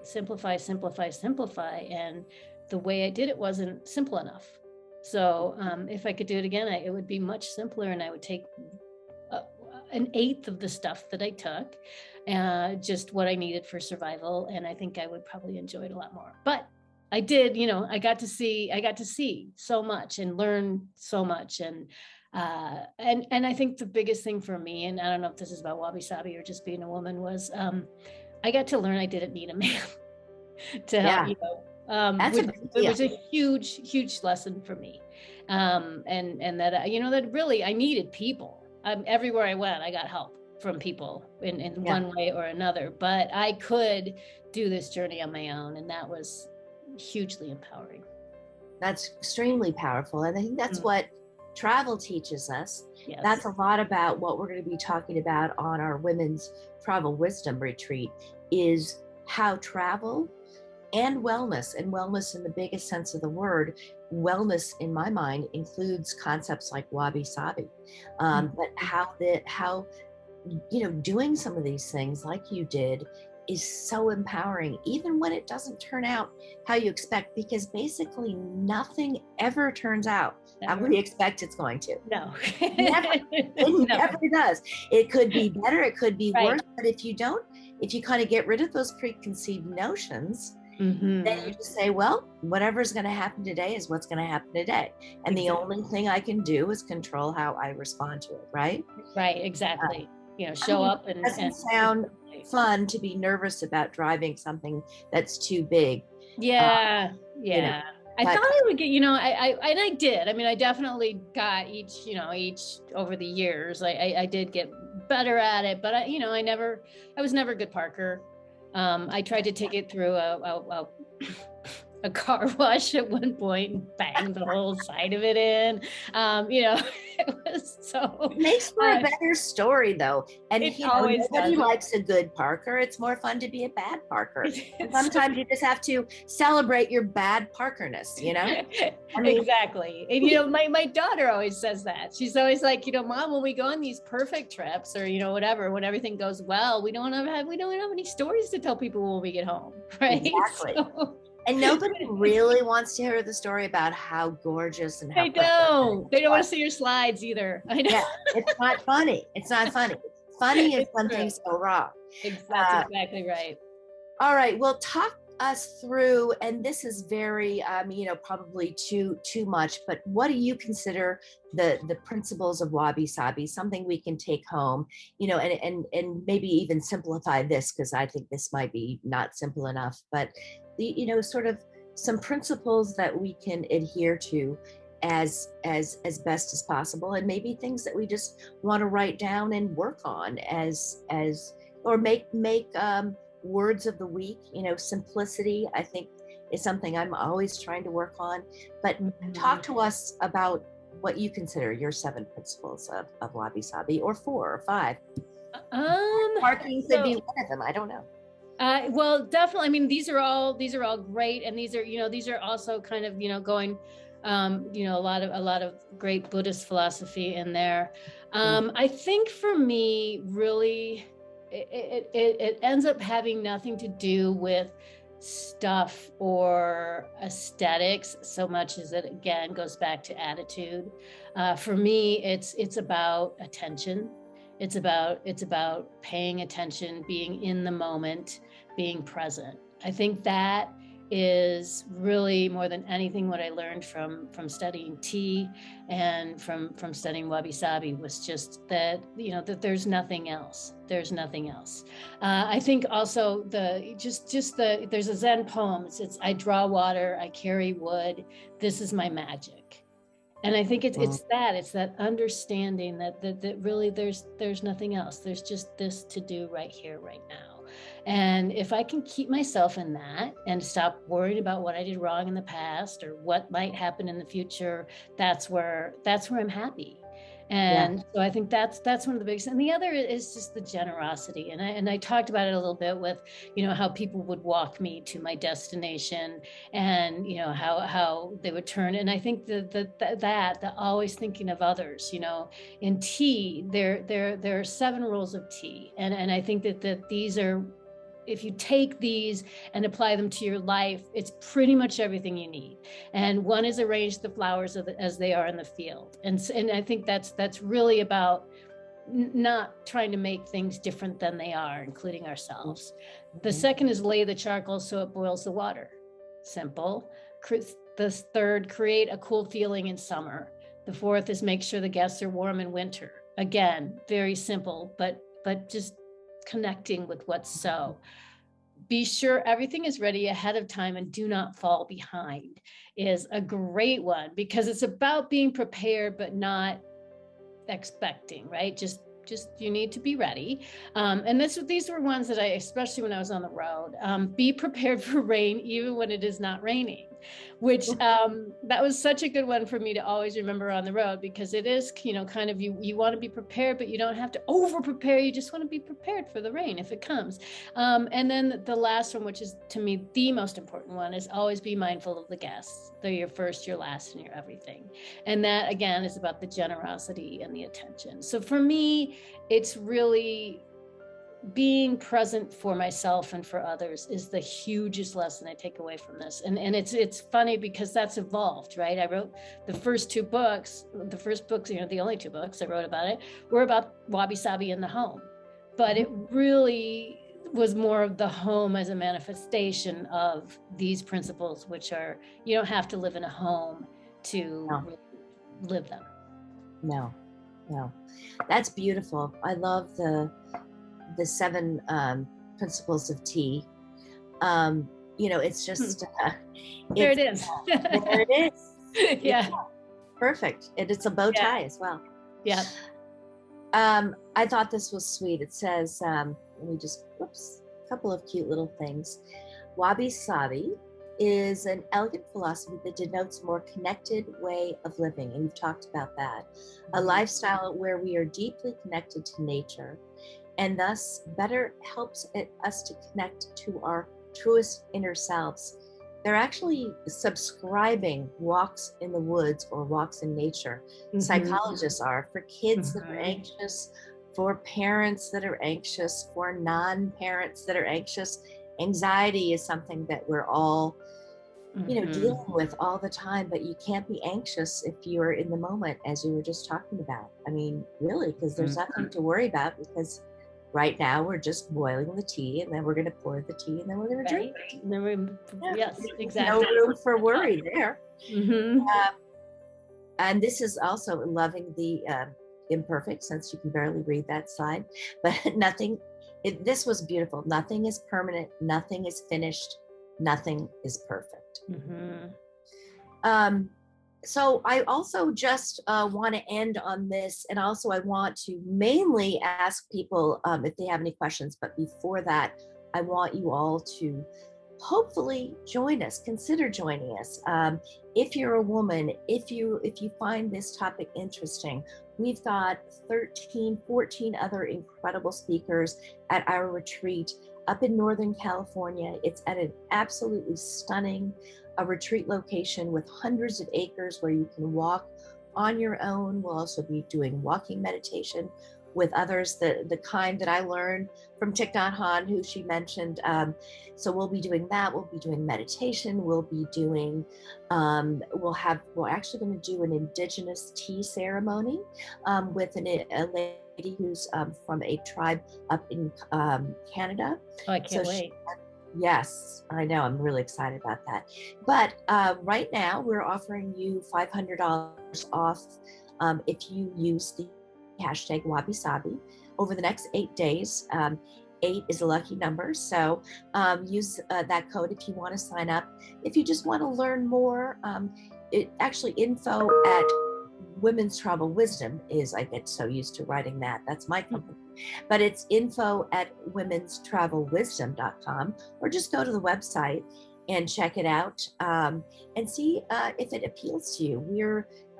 simplify, and the way I did it wasn't simple enough. So if I could do it again, it would be much simpler, and I would take an eighth of the stuff that I took, just what I needed for survival. And I think I would probably enjoy it a lot more. But I did, I got to see so much and learn so much. And I think the biggest thing for me, and I don't know if this is about Wabi-Sabi or just being a woman, was I got to learn I didn't need a man to help, it was a huge lesson for me. And that, that really I needed people. Everywhere I went, I got help from people in one way or another, but I could do this journey on my own. And that was hugely empowering. That's extremely powerful. And I think that's what travel teaches us. Yes. That's a lot about what we're going to be talking about on our Women's Travel Wisdom Retreat, is how travel and wellness in the biggest sense of the word, wellness in my mind includes concepts like Wabi-Sabi, but how doing some of these things like you did is so empowering, even when it doesn't turn out how you expect, because basically nothing ever turns out how we expect it's going to. No, it never does. It could be better, it could be worse, but if you kind of get rid of those preconceived notions, then you just say, well, whatever's going to happen today is what's going to happen today. And the only thing I can do is control how I respond to it, right? Right, exactly. Show up and... It doesn't sound fun to be nervous about driving something that's too big. Yeah. I thought I would get, I did. I mean, I definitely got each over the years. I did get better at it, but I was never a good parker. I tried to take it through a car wash at one point and banged the whole side of it in. It was so... It makes for a better story, though. And nobody likes a good parker. It's more fun to be a bad parker. Sometimes you just have to celebrate your bad parkerness, I mean, exactly. And, my daughter always says that. She's always like, Mom, when we go on these perfect trips or, whatever, when everything goes well, we don't have any stories to tell people when we get home, right? Exactly. So... And nobody really wants to hear the story about how gorgeous and how... They don't want to see your slides either. I know. Yeah, it's not funny. It's funny is when things go wrong. That's exactly right. All right. Well, talk us through, and this is very, probably too much, but what do you consider the principles of Wabi-Sabi, something we can take home, and maybe even simplify this, because I think this might be not simple enough, but sort of some principles that we can adhere to as best as possible, and maybe things that we just want to write down and work on or make words of the week. Simplicity, I think, is something I'm always trying to work on. But talk to us about what you consider your 7 principles of Wabi-Sabi, or 4 or 5. Parking could be one of them. I don't know. Well, definitely. I mean, these are all great, and these are also kind of going, a lot of great Buddhist philosophy in there. I think for me, really, it ends up having nothing to do with stuff or aesthetics so much as it again goes back to attitude. For me, it's about attention. It's about paying attention, being in the moment, being present. I think that is really, more than anything, what I learned from studying tea and from studying Wabi-Sabi was just that, that there's nothing else. There's nothing else. I think also there's a Zen poem. It's I draw water, I carry wood. This is my magic. And I think it's that understanding that really there's nothing else. There's just this to do right here, right now. And if I can keep myself in that and stop worrying about what I did wrong in the past or what might happen in the future, that's where I'm happy. And so I think that's one of the biggest. And the other is just the generosity. And I talked about it a little bit with, how people would walk me to my destination, and how they would turn. And I think that always thinking of others. In tea, there are 7 rules of tea, and I think that these are if you take these and apply them to your life, it's pretty much everything you need. And one is arrange the flowers as they are in the field. And I think that's really about not trying to make things different than they are, including ourselves. The second is lay the charcoal so it boils the water. Simple. The third, create a cool feeling in summer. The fourth is make sure the guests are warm in winter. Again, very simple, but just connecting with what's so. Be sure everything is ready ahead of time and do not fall behind is a great one, because it's about being prepared but not expecting, right? Just you need to be ready. And these were ones that especially when I was on the road, be prepared for rain even when it is not raining, which that was such a good one for me to always remember on the road, because it is, kind of you want to be prepared, but you don't have to over prepare. You just want to be prepared for the rain if it comes. And then the last one, which is to me the most important one, is always be mindful of the guests. They're your first, your last, and your everything. And that again is about the generosity and the attention. So for me, it's really being present for myself and for others is the hugest lesson I take away from this. And it's funny because that's evolved, right? I wrote the first books, the only two books I wrote about it were about Wabi-Sabi in the home. But it really was more of the home as a manifestation of these principles, which are, you don't have to live in a home to live them. No. That's beautiful. I love the 7 principles of tea. It's just there it is. There it is. Yeah. Perfect. And it's a bow tie as well. Yeah. I thought this was sweet. It says, let me just, a couple of cute little things. Wabi-Sabi is an elegant philosophy that denotes a more connected way of living. And you've talked about that. A lifestyle where we are deeply connected to nature and thus better helps us to connect to our truest inner selves. They're actually subscribing walks in the woods or walks in nature. Psychologists are, for kids that are anxious, for parents that are anxious, for non-parents that are anxious. Anxiety is something that we're all dealing with all the time, but you can't be anxious if you're in the moment, as you were just talking about. I mean, really, because there's nothing to worry about, because right now we're just boiling the tea, and then we're going to pour the tea, and then we're going to drink it. Yes, exactly. No room for worry there. And this is also loving the imperfect, since you can barely read that slide, but this was beautiful. Nothing is permanent. Nothing is finished. Nothing is perfect. So I also just want to end on this. And also I want to mainly ask people if they have any questions. But before that, I want you all to hopefully join us, consider joining us. If you're a woman, if you find this topic interesting, we've got 14 other incredible speakers at our retreat up in Northern California. It's at an absolutely stunning retreat location with hundreds of acres where you can walk on your own. We'll also be doing walking meditation with others, the kind that I learned from Thich Nhat Hanh, who she mentioned. So we'll be doing that. We'll be doing meditation. We'll be doing, we're actually going to do an indigenous tea ceremony with a lady who's from a tribe up in Canada. Oh, I can't wait. Yes, I know. I'm really excited about that. But right now we're offering you $500 off if you use the hashtag Wabi-Sabi over the next 8 days. 8 is a lucky number. So use that code if you want to sign up. If you just want to learn more, info at Women's Travel Wisdom is, I get so used to writing that. That's my company. But it's info at womenstravelwisdom.com, or just go to the website and check it out and see if it appeals to you.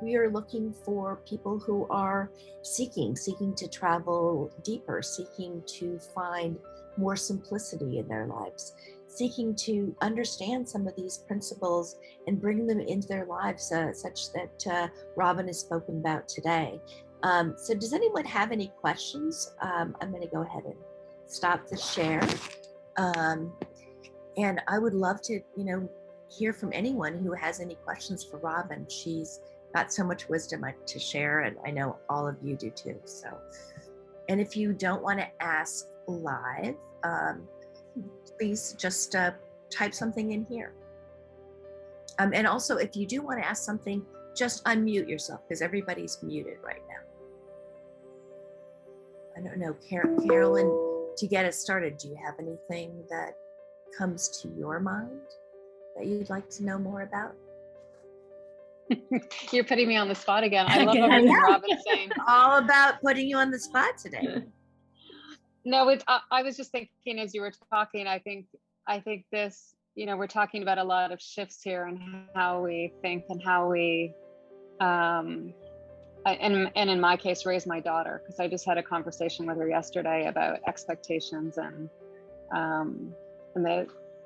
We are looking for people who are seeking to travel deeper, seeking to find more simplicity in their lives, seeking to understand some of these principles and bring them into their lives, such that Robyn has spoken about today. So does anyone have any questions? I'm going to go ahead and stop the share. And I would love to, hear from anyone who has any questions for Robyn. She's got so much wisdom to share, and I know all of you do too. So, and if you don't want to ask live, please just type something in here. And also, if you do want to ask something, just unmute yourself, because everybody's muted right now. I don't know, Carolyn, to get us started, do you have anything that comes to your mind that you'd like to know more about? You're putting me on the spot again. I love everything Robyn's saying. All about putting you on the spot today. No, I was just thinking as you were talking, I think this, we're talking about a lot of shifts here and how we think and how we, and in my case, raise my daughter, because I just had a conversation with her yesterday about expectations and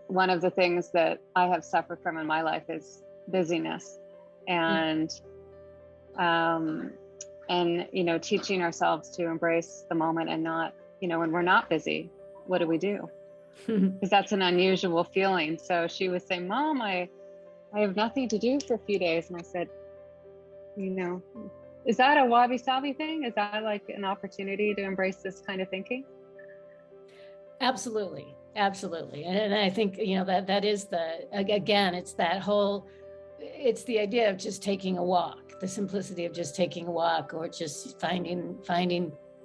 one of the things that I have suffered from in my life is busyness, and teaching ourselves to embrace the moment and not, when we're not busy, what do we do? Because that's an unusual feeling. So she was saying, Mom, I have nothing to do for a few days. And I said, is that a Wabi-Sabi thing? Is that like an opportunity to embrace this kind of thinking? Absolutely. And I think, that is it's that whole, it's the idea of just taking a walk, the simplicity of just taking a walk, or just finding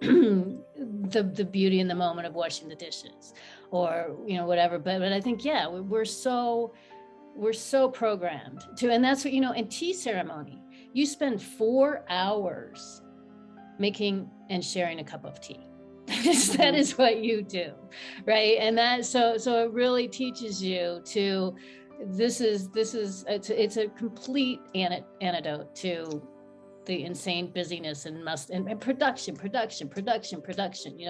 the beauty in the moment of washing the dishes, or whatever. But I think we're so programmed to, and that's what in tea ceremony, you spend 4 hours making and sharing a cup of tea. That is what you do, right? And that so it really teaches you to, it's a complete antidote to the insane busyness and production.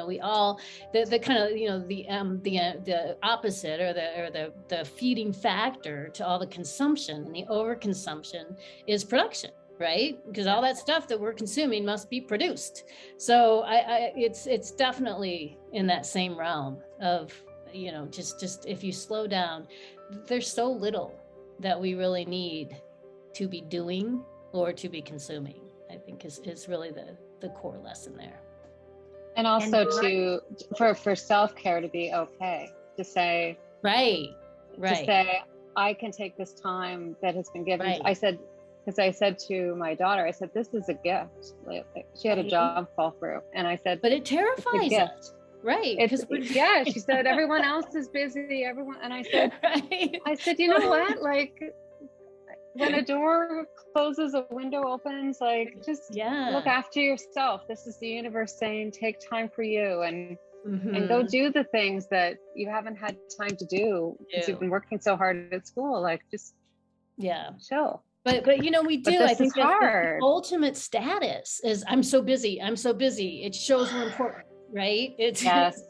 We all the kind of the opposite, or the feeding factor to all the consumption and the overconsumption is production, right? Because all that stuff that we're consuming must be produced. So it's definitely in that same realm of just if you slow down, there's so little that we really need to be doing or to be consuming, I think is really the core lesson there. And also for self-care to be okay, to say, right. To say, I can take this time that has been given. Right. I said to my daughter, I said, this is a gift. She had a job fall through, and I said, but it terrifies us. Right. She said, everyone else is busy, and I said, right. I said, you know what? Like, when a door closes, a window opens, just look after yourself. This is the universe saying, take time for you and go do the things that you haven't had time to do because you've been working so hard at school. Just chill. But we do. I think the ultimate status is, I'm so busy. It shows we're important. Right. It's, and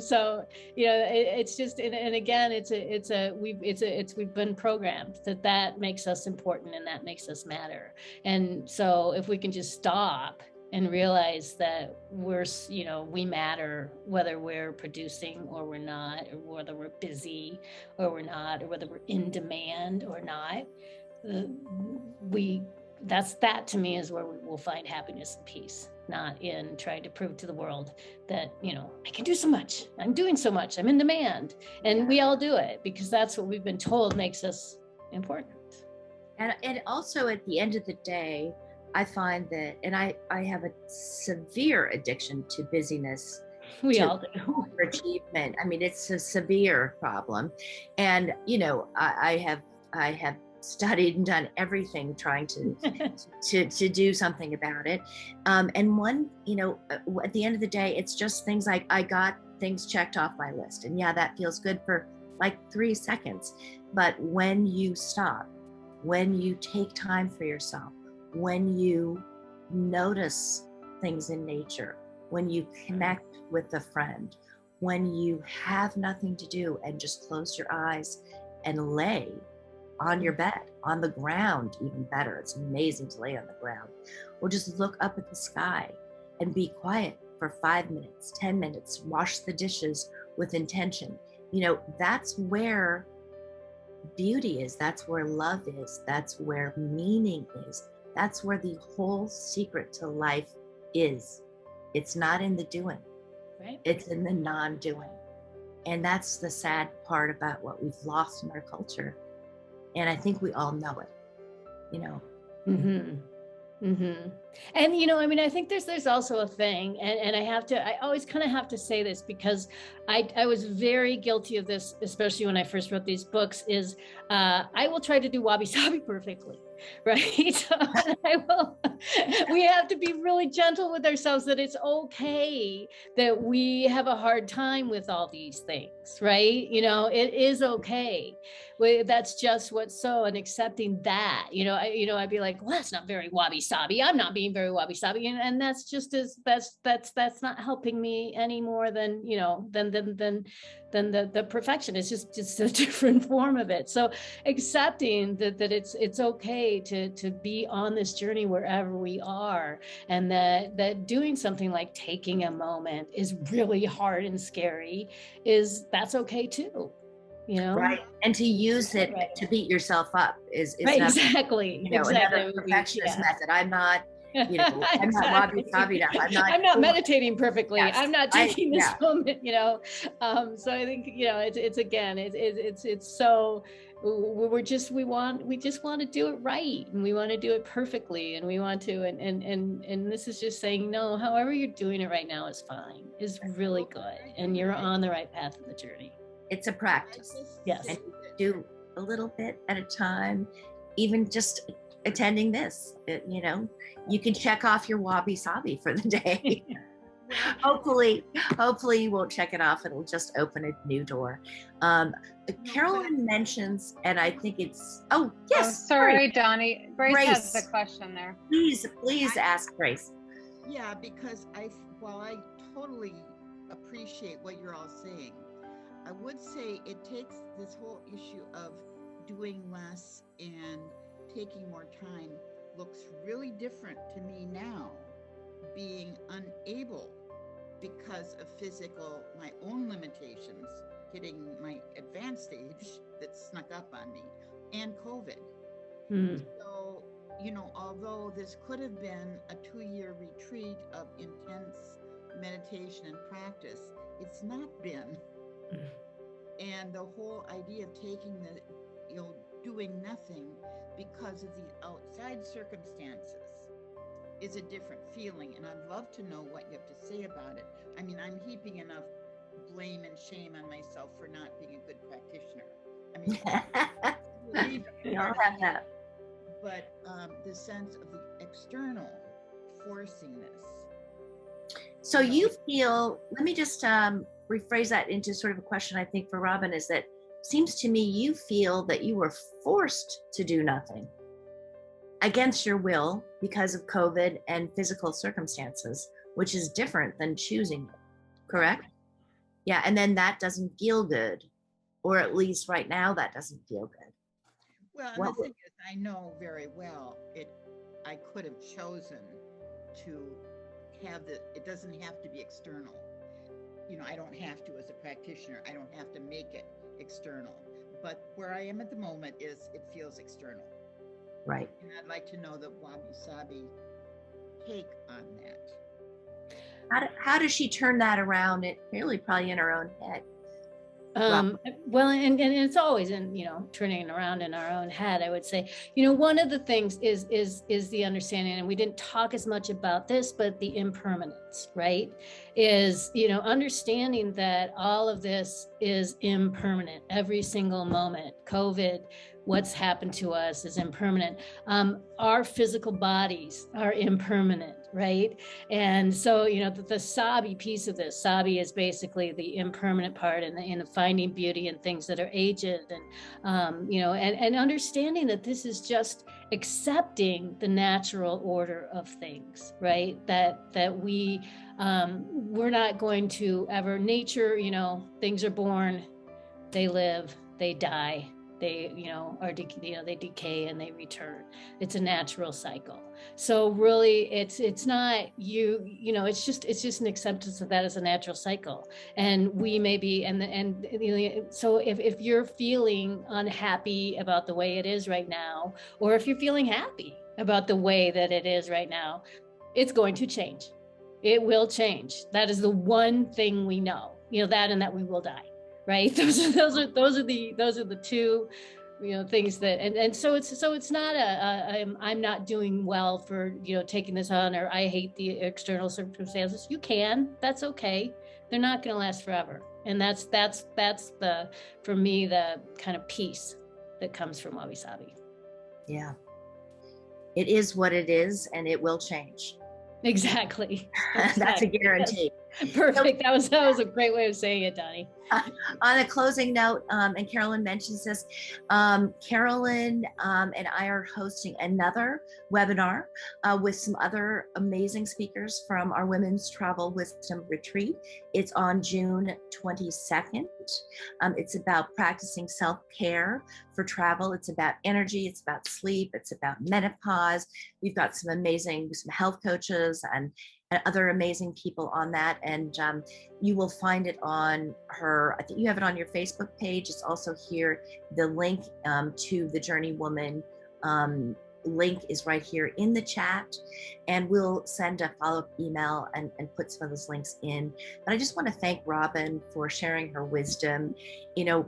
so, it's just, and again, we've been programmed that makes us important and that makes us matter. And so if we can just stop and realize that we matter, whether we're producing or we're not, or whether we're busy or we're not, or whether we're in demand or not, that to me is where we will find happiness and peace, not in trying to prove to the world that, I can do so much, I'm doing so much, I'm in demand. And we all do it because that's what we've been told makes us important. And also at the end of the day, I find that, and I have a severe addiction to busyness. We all do. For achievement. I mean, it's a severe problem. And, I have studied and done everything trying to do something about it. And one, at the end of the day, it's just things like I got things checked off my list. And that feels good for like 3 seconds. But when you stop, when you take time for yourself, when you notice things in nature, when you connect with a friend, when you have nothing to do and just close your eyes and lay on your bed, on the ground, even better. It's amazing to lay on the ground, or just look up at the sky and be quiet for 5 minutes, 10 minutes, wash the dishes with intention. That's where beauty is. That's where love is. That's where meaning is. That's where the whole secret to life is. It's not in the doing. Right. It's in the non-doing. And that's the sad part about what we've lost in our culture. And I think we all know it, Mm-hmm. Mm-hmm. And, I think there's also a thing, and I always kind of have to say this because I was very guilty of this, especially when I first wrote these books, is I will try to do Wabi-Sabi perfectly, right? So we have to be really gentle with ourselves, that it's okay that we have a hard time with all these things, right? It is okay. That's just what's so, and accepting that, I'd be like, well, that's not very Wabi-Sabi. I'm not being very Wabi-Sabi. And that's just that's not helping me any more than, than the perfection. It's just a different form of it. So accepting that it's okay to be on this journey wherever we are, and that doing something like taking a moment is really hard and scary, that's okay too. Right. And to use it to beat yourself up is right, not, exactly. another perfectionist method. I'm not, I'm not Wabi-Sabi enough. I'm not meditating perfectly. Yes. I'm not taking this moment, so I think, it's so, we just want to do it right, and we want to do it perfectly, and we want to, and this is just saying, no, however you're doing it right now is fine, is really good. And you're on the right path of the journey. It's a practice. Yes. And do a little bit at a time, even just attending this, you can check off your Wabi-Sabi for the day. Hopefully you won't check it off. It'll just open a new door. Carolyn mentions, and I think it's, yes. Sorry, Donnie. Grace has a question there. Please ask Grace. Yeah, because while I totally appreciate what you're all saying, I would say it takes this whole issue of doing less and taking more time looks really different to me now, being unable because of my own limitations, hitting my advanced stage that snuck up on me, and COVID. So, although this could have been a 2-year retreat of intense meditation and practice, it's not been. And the whole idea of taking doing nothing because of the outside circumstances is a different feeling. And I'd love to know what you have to say about it. I mean, I'm heaping enough blame and shame on myself for not being a good practitioner. I mean, we all have that. But the sense of the external forcing this. So you feel, let me just rephrase that into sort of a question, I think, for Robyn, is that seems to me you feel that you were forced to do nothing against your will because of COVID and physical circumstances, which is different than choosing it, correct? Yeah, and then that doesn't feel good, or at least right now that doesn't feel good. Well, and the thing is, I know very well I could have chosen to have it doesn't have to be external. I don't have to, as a practitioner, I don't have to make it external. But where I am at the moment is it feels external. Right. And I'd like to know the Wabi-Sabi take on that. How does she turn that around? It really probably in her own head. Well, and it's always in, turning it around in our own head, I would say. One of the things is the understanding, and we didn't talk as much about this, but the impermanence, right? Is, understanding that all of this is impermanent, every single moment. COVID, what's happened to us is impermanent. Our physical bodies are impermanent, right? And so, the Sabi piece of this, Sabi is basically the impermanent part in the finding beauty in things that are aged, and, and understanding that this is just accepting the natural order of things, right? That we're not going to ever, nature, things are born, they live, they die, they, they decay and they return. It's a natural cycle. So really it's not it's just an acceptance of that as a natural cycle. And we may be, so if you're feeling unhappy about the way it is right now, or if you're feeling happy about the way that it is right now, it's going to change. It will change. That is the one thing we know, that and that we will die, right? Those are the two, things that, and so it's not I'm not doing well for, taking this on, or I hate the external circumstances. You can, that's okay. They're not going to last forever. And that's the, for me, the kind of peace that comes from Wabi-Sabi. Yeah. It is what it is, and it will change. Exactly. That's a guarantee. Perfect. That was a great way of saying it, Donnie. On a closing note, and Carolyn mentions this, Carolyn and I are hosting another webinar with some other amazing speakers from our Women's Travel Wisdom Retreat. It's on June 22nd. It's about practicing self-care for travel. It's about energy. It's about sleep. It's about menopause. We've got some health coaches and other amazing people on that. And you will find it on I think you have it on your Facebook page. It's also here. The link to the JourneyWoman link is right here in the chat, and we'll send a follow-up email and put some of those links in. But I just want to thank Robyn for sharing her wisdom.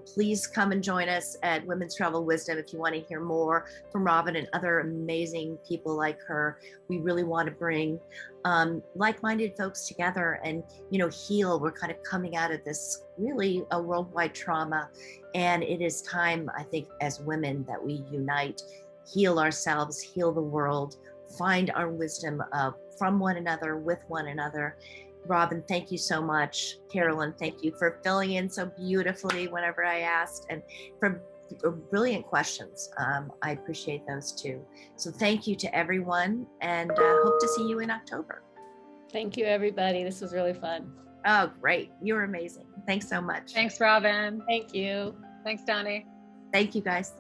Please come and join us at Women's Travel Wisdom if you want to hear more from Robyn and other amazing people like her. We really want to bring like-minded folks together and heal. We're kind of coming out of this really a worldwide trauma, and it is time, I think, as women, that we unite, heal ourselves, heal the world, find our wisdom from one another, with one another. Robyn, thank you so much. Carolyn, thank you for filling in so beautifully whenever I asked, and for brilliant questions. I appreciate those too. So thank you to everyone, and hope to see you in October. Thank you, everybody. This was really fun. Oh, great. You're amazing. Thanks so much. Thanks, Robyn. Thank you. Thanks, Donnie. Thank you, guys.